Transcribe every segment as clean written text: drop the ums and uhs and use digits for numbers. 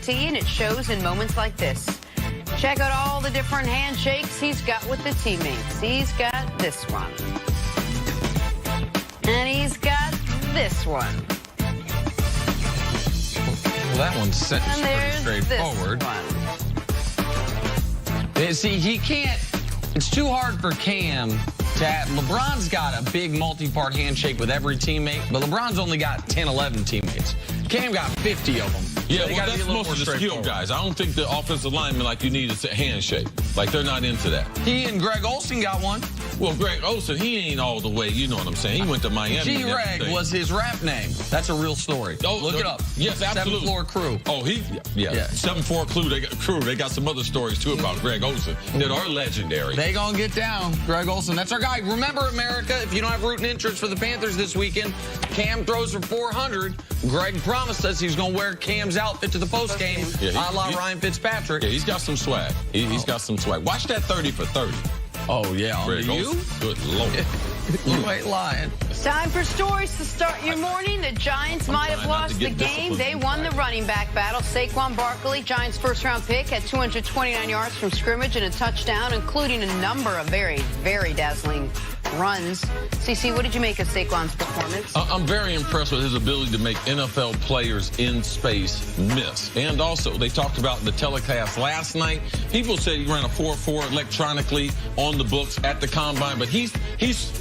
guarantee, and it shows in moments like this. Check out all the different handshakes he's got with the teammates. He's got this one. And he's got this one. Well, that one's pretty straightforward. See, he can't. It's too hard for Cam to have. LeBron's got a big multi-part handshake with every teammate, but LeBron's only got 10, 11 teammates. Cam got 50 of them. Yeah, well, that's most of the skill guys. I don't think the offensive linemen like you need a handshake. Like, they're not into that. He and Greg Olsen got one. Well, Greg Olsen, he ain't all the way. You know what I'm saying? He went to Miami. G-Reg was his rap name. That's a real story. Oh, look it up. Yes, absolutely. 7th Floor Crew. Oh, yeah. 7th Floor Crew. They got some other stories, too, about Greg Olsen that are legendary. They gonna get down. Greg Olsen, that's our guy. Remember, America, if you don't have rooting interest for the Panthers this weekend, Cam throws for 400. Greg promised us he's gonna wear Cam's outfit to the postgame, a la Ryan Fitzpatrick. Yeah, he's got some swag. He's got some swag. Watch that 30 for 30. Oh, yeah. Greg Olsen. Good Lord. You ain't lying. Time for stories to start your morning. The Giants might have lost the game. They won the running back battle. Saquon Barkley, Giants' first-round pick, had 229 yards from scrimmage and a touchdown, including a number of very, very dazzling runs. CC, what did you make of Saquon's performance? I'm very impressed with his ability to make NFL players in space miss. And also, they talked about the telecast last night. People said he ran a 4.4 electronically on the books at the combine, but he's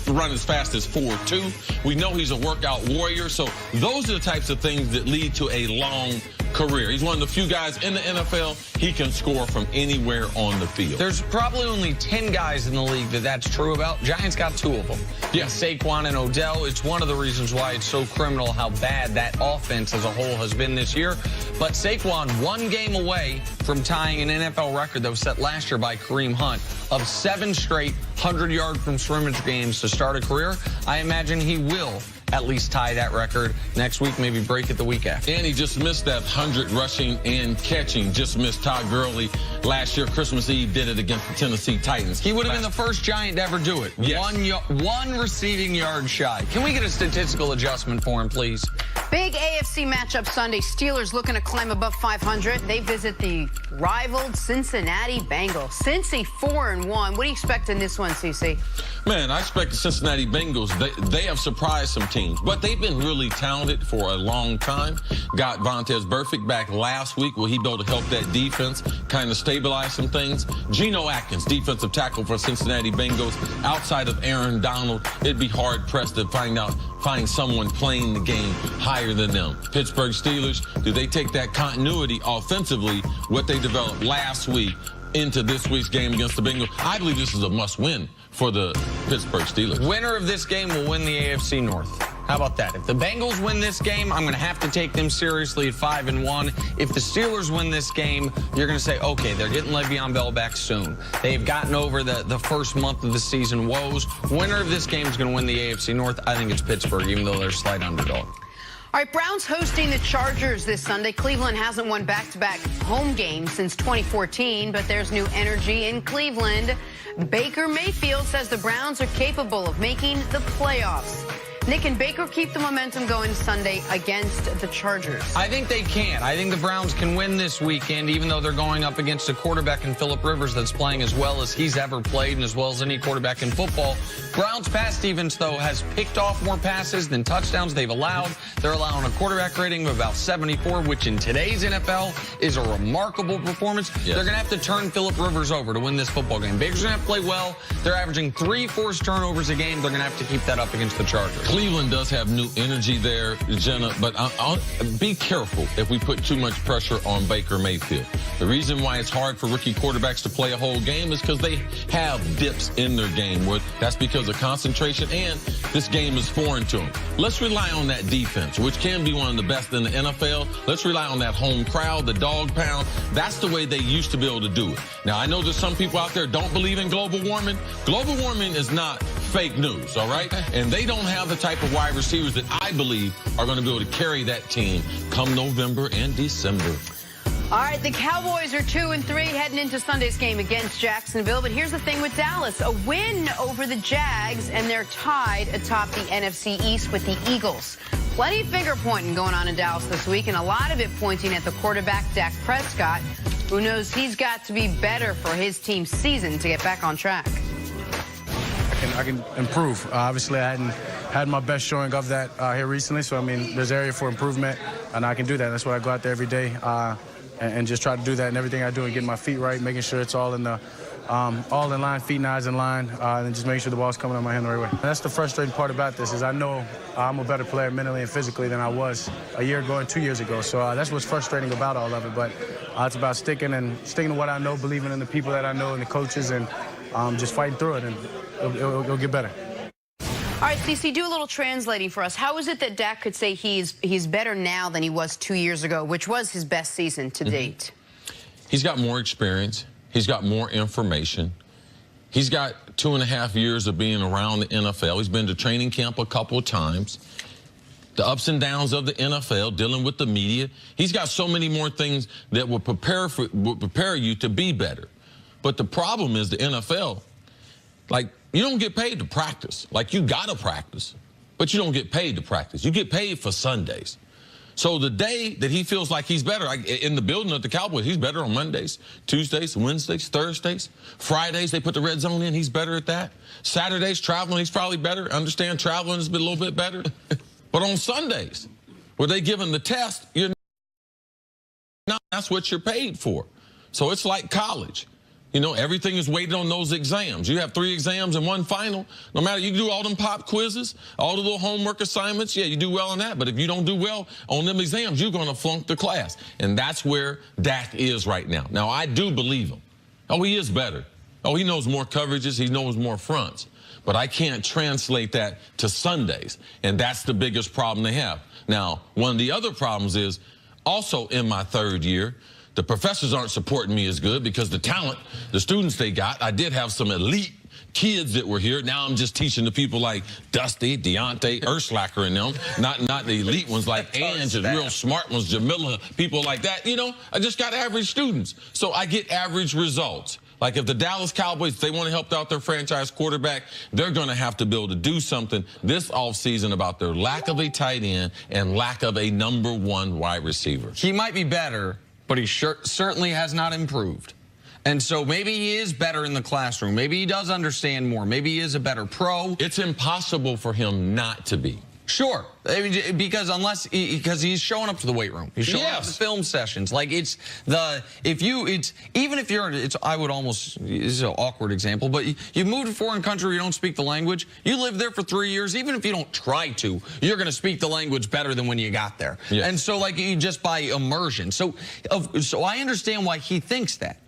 run as fast as 4.2. We know he's a workout warrior, so those are the types of things that lead to a long career. He's one of the few guys in the NFL, he can score from anywhere on the field. There's probably only 10 guys in the league that's true about. Giants got 2 of them. Yeah, Saquon and Odell. It's one of the reasons why it's so criminal how bad that offense as a whole has been this year. But Saquon, 1 game away from tying an NFL record that was set last year by Kareem Hunt of 7 straight 100-yard from scrimmage games to start a career. I imagine he will at least tie that record next week, maybe break it the week after. And he just missed that 100 rushing and catching. Just missed Todd Gurley last year. Christmas Eve did it against the Tennessee Titans. He would have been the first Giant to ever do it. Yes. One receiving yard shy. Can we get a statistical adjustment for him, please? Big AFC matchup Sunday. Steelers looking to climb above 500. They visit the rivaled Cincinnati Bengals. Cincy 4-1. What do you expect in this one, CC? Man, I expect the Cincinnati Bengals. They have surprised some teams, but they've been really talented for a long time. Got Vontaze Burfict back last week. Will he be able to help that defense kind of stabilize some things? Geno Atkins, defensive tackle for Cincinnati Bengals. Outside of Aaron Donald, it'd be hard-pressed to find someone playing the game higher than them. Pittsburgh Steelers, do they take that continuity offensively, what they developed last week, into this week's game against the Bengals? I believe this is a must-win for the Pittsburgh Steelers. Winner of this game will win the AFC North. How about that? If the Bengals win this game, I'm going to have to take them seriously at 5-1. If the Steelers win this game, you're going to say, okay, they're getting Le'Veon Bell back soon. They've gotten over the first month of the season woes. Winner of this game is going to win the AFC North. I think it's Pittsburgh, even though they're a slight underdog. All right, Browns hosting the Chargers this Sunday. Cleveland hasn't won back-to-back home games since 2014, but there's new energy in Cleveland. Baker Mayfield says the Browns are capable of making the playoffs. Nick and Baker keep the momentum going Sunday against the Chargers. I think they can. I think the Browns can win this weekend, even though they're going up against a quarterback in Phillip Rivers that's playing as well as he's ever played and as well as any quarterback in football. Browns pass defense, though, has picked off more passes than touchdowns they've allowed. They're allowing a quarterback rating of about 74, which in today's NFL is a remarkable performance. Yes. They're going to have to turn Phillip Rivers over to win this football game. Baker's going to have to play well. They're averaging 3 forced turnovers a game. They're going to have to keep that up against the Chargers. Cleveland does have new energy there, Jenna, but I'll be careful if we put too much pressure on Baker Mayfield. The reason why it's hard for rookie quarterbacks to play a whole game is because they have dips in their game. That's because of concentration, and this game is foreign to them. Let's rely on that defense, which can be one of the best in the NFL. Let's rely on that home crowd, the dog pound. That's the way they used to be able to do it. Now, I know there's some people out there don't believe in global warming. Global warming is not fake news, all right? And they don't have the type of wide receivers that I believe are going to be able to carry that team come November and December. All right, the Cowboys are 2-3 heading into Sunday's game against Jacksonville. But here's the thing with Dallas. A win over the Jags, and they're tied atop the NFC East with the Eagles. Plenty of finger pointing going on in Dallas this week, and a lot of it pointing at the quarterback, Dak Prescott, who knows he's got to be better for his team's season to get back on track. I can improve. Obviously, I hadn't had my best showing of that here recently, so, I mean, there's area for improvement, and I can do that. That's why I go out there every day and just try to do that in everything I do and getting my feet right, making sure it's all in the all in line, feet and eyes in line, and just making sure the ball's coming on my hand the right way. And that's the frustrating part about this is I know I'm a better player mentally and physically than I was a year ago and 2 years ago. So that's what's frustrating about all of it. But it's about sticking to what I know, believing in the people that I know and the coaches, and just fighting through it, and it'll get better. All right, CC, do a little translating for us. How is it that Dak could say he's better now than he was 2 years ago, which was his best season to date? He's got more experience. He's got more information. He's got 2.5 years of being around the NFL. He's been to training camp a couple of times. The ups and downs of the NFL, dealing with the media. He's got so many more things that will prepare you to be better. But the problem is the NFL, like, you don't get paid to practice. Like, you got to practice, but you don't get paid to practice. You get paid for Sundays. So the day that he feels like he's better, like in the building at the Cowboys, he's better on Mondays, Tuesdays, Wednesdays, Thursdays, Fridays, they put the red zone in, he's better at that. Saturdays, traveling, he's probably better. Understand traveling has been a little bit better. But on Sundays, where they give him the test, that's what you're paid for. So it's like college. You know, everything is weighted on those exams. You have 3 exams and 1 final. No matter, you do all them pop quizzes, all the little homework assignments, yeah, you do well on that. But if you don't do well on them exams, you're going to flunk the class. And that's where Dak is right now. Now, I do believe him. Oh, he is better. Oh, he knows more coverages. He knows more fronts. But I can't translate that to Sundays. And that's the biggest problem they have. Now, one of the other problems is also in my 3rd year, the professors aren't supporting me as good because the talent, the students they got, I did have some elite kids that were here. Now I'm just teaching the people like Dusty, Deontay, Urslacker and them, not the elite ones like Ange and real smart ones, Jamila, people like that. You know, I just got average students. So I get average results. Like if the Dallas Cowboys, if they want to help out their franchise quarterback, they're going to have to be able to do something this offseason about their lack of a tight end and lack of a #1 wide receiver. He might be better, but he certainly has not improved. And so maybe he is better in the classroom. Maybe he does understand more. Maybe he is a better pro. It's impossible for him not to be. Sure, I mean, because he's showing up to the weight room, he's showing up to film sessions. Like even if you're, I would almost, this is an awkward example, but you move to a foreign country, you don't speak the language, you live there for 3 years, even if you don't try to, you're going to speak the language better than when you got there. Yeah. And so like you just by immersion. So I understand why he thinks that,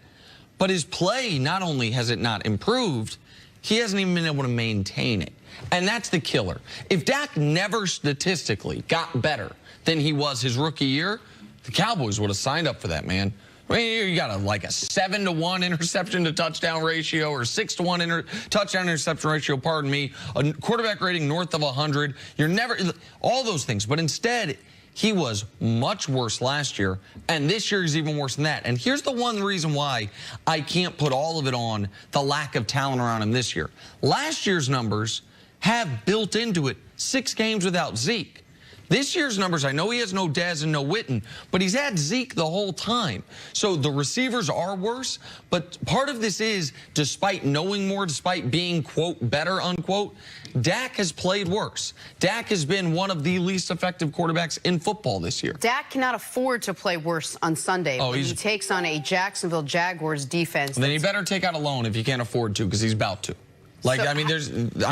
but his play, not only has it not improved, he hasn't even been able to maintain it. And that's the killer. If Dak never statistically got better than he was his rookie year, the Cowboys would have signed up for that, man. I mean, you got like a 7-to-1 interception to touchdown ratio or 6-to-1 touchdown interception ratio, pardon me, a quarterback rating north of 100. You're never, all those things. But instead, he was much worse last year, and this year is even worse than that. And here's the one reason why I can't put all of it on the lack of talent around him this year. Last year's numbers have built into it 6 games without Zeke. This year's numbers, I know he has no Dez and no Witten, but he's had Zeke the whole time. So the receivers are worse, but part of this is, despite knowing more, despite being, quote, better, unquote, Dak has played worse. Dak has been one of the least effective quarterbacks in football this year. Dak cannot afford to play worse on Sunday when he takes on a Jacksonville Jaguars defense. Then he better take out a loan if he can't afford to, because he's about to. Like, so, I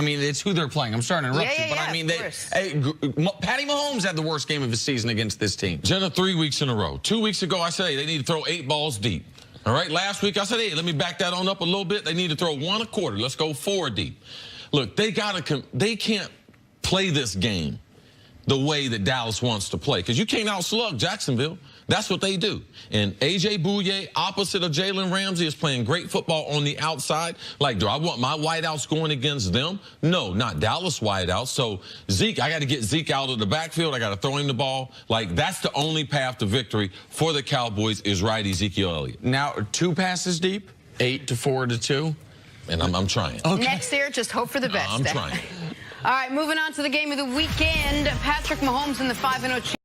mean, it's who they're playing. I'm sorry to interrupt you, but I mean, Patty Mahomes had the worst game of his season against this team. Jenna, 3 weeks in a row. 2 weeks ago, I said, hey, they need to throw 8 balls deep. All right, last week, I said, hey, let me back that on up a little bit. They need to throw 1 a quarter. Let's go 4 deep. Look, they can't play this game the way that Dallas wants to play, because you can't outslug Jacksonville. That's what they do. And A.J. Bouye, opposite of Jalen Ramsey, is playing great football on the outside. Like, do I want my wideouts going against them? No, not Dallas wideouts. So Zeke, I got to get Zeke out of the backfield. I got to throw him the ball. Like, that's the only path to victory for the Cowboys is right Ezekiel Elliott. Now, 2 passes deep, 8 to 4 to 2. And I'm trying. Okay. Next year, just hope for the best. I'm trying. All right, moving on to the game of the weekend. Patrick Mahomes in the 5-0 Chiefs.